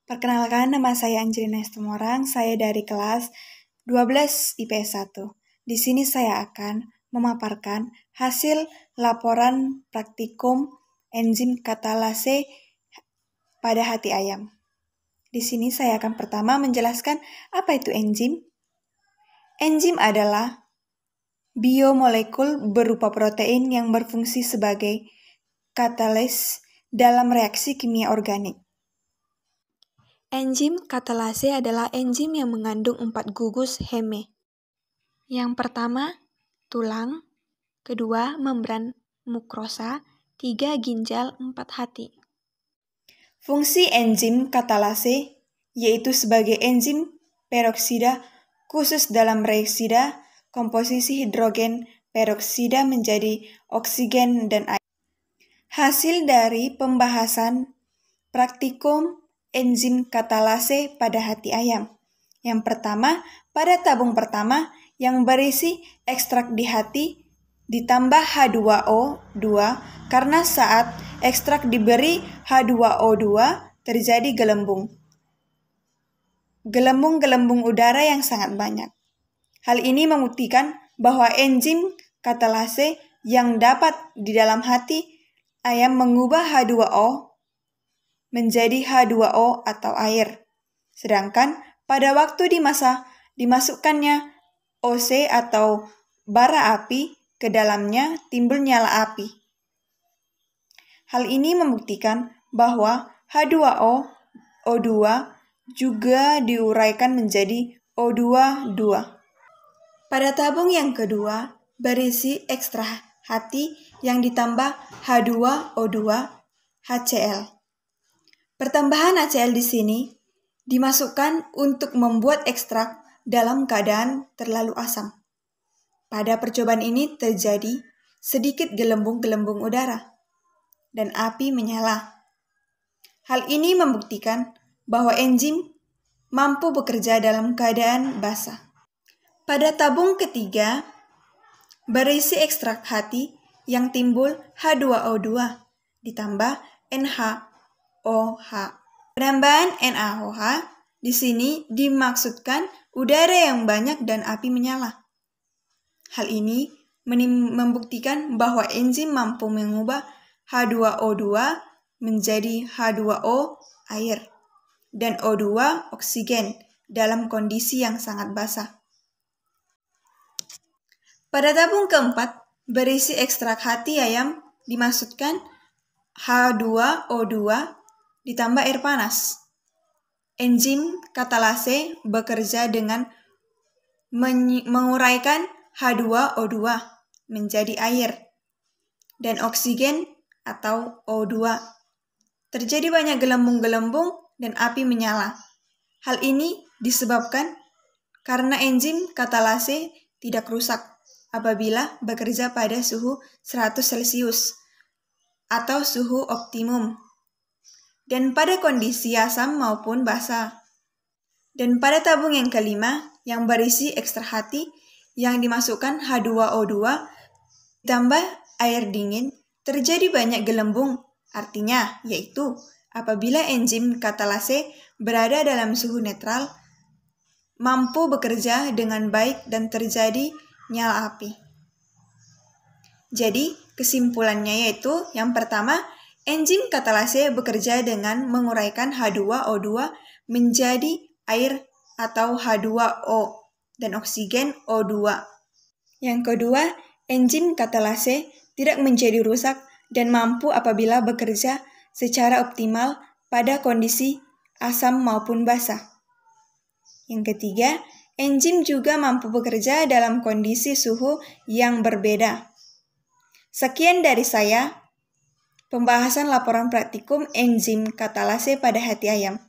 Perkenalkan, nama saya Angelina Estomorang, saya dari kelas 12 IPS 1. Di sini saya akan memaparkan hasil laporan praktikum enzim katalase pada hati ayam. Di sini saya akan pertama menjelaskan apa itu enzim. Enzim adalah biomolekul berupa protein yang berfungsi sebagai katalis dalam reaksi kimia organik. Enzim katalase adalah enzim yang mengandung 4 gugus heme. Yang pertama, tulang, kedua, membran mukrosa, 3, ginjal, 4, hati. Fungsi enzim katalase yaitu sebagai enzim peroksida khusus dalam reaksida komposisi hidrogen peroksida menjadi oksigen dan air. Hasil dari pembahasan praktikum enzim katalase pada hati ayam. Yang pertama, pada tabung pertama yang berisi ekstrak di hati ditambah H2O2 karena saat ekstrak diberi H2O2 terjadi gelembung. Gelembung-gelembung udara yang sangat banyak. Hal ini membuktikan bahwa enzim katalase yang dapat di dalam hati ayam mengubah H2O menjadi H2O atau air. Sedangkan pada waktu dimasukkannya OC atau bara api ke dalamnya timbul nyala api. Hal ini membuktikan bahwa H2O2 juga diuraikan menjadi O2 Pada tabung yang kedua berisi ekstrak hati yang ditambah H2O2 HCl. Pertambahan HCl di sini dimasukkan untuk membuat ekstrak dalam keadaan terlalu asam. Pada percobaan ini terjadi sedikit gelembung-gelembung udara dan api menyala. Hal ini membuktikan bahwa enzim mampu bekerja dalam keadaan basah. Pada tabung ketiga berisi ekstrak hati yang timbul H2O2 ditambah NaOH. Penambahan NaOH di sini dimaksudkan udara yang banyak dan api menyala. Hal ini membuktikan bahwa enzim mampu mengubah H2O2 menjadi H2O air dan O2 oksigen dalam kondisi yang sangat basah. Pada tabung keempat berisi ekstrak hati ayam dimaksudkan H2O2 ditambah air panas. Enzim katalase bekerja dengan menguraikan H2O2 menjadi air dan oksigen atau O2. Terjadi banyak gelembung-gelembung dan api menyala. Hal ini disebabkan karena enzim katalase tidak rusak apabila bekerja pada suhu 100 Celcius atau suhu optimum dan pada kondisi asam maupun basa. Dan pada tabung yang kelima yang berisi ekstrak hati yang dimasukkan H2O2 ditambah air dingin terjadi banyak gelembung. Artinya yaitu apabila enzim katalase berada dalam suhu netral mampu bekerja dengan baik dan terjadi nyala api. Jadi kesimpulannya yaitu yang pertama, enzim katalase bekerja dengan menguraikan H2O2 menjadi air atau H2O dan oksigen O2. Yang kedua, enzim katalase tidak menjadi rusak dan mampu apabila bekerja secara optimal pada kondisi asam maupun basa. Yang ketiga, enzim juga mampu bekerja dalam kondisi suhu yang berbeda. Sekian dari saya, pembahasan laporan praktikum enzim katalase pada hati ayam.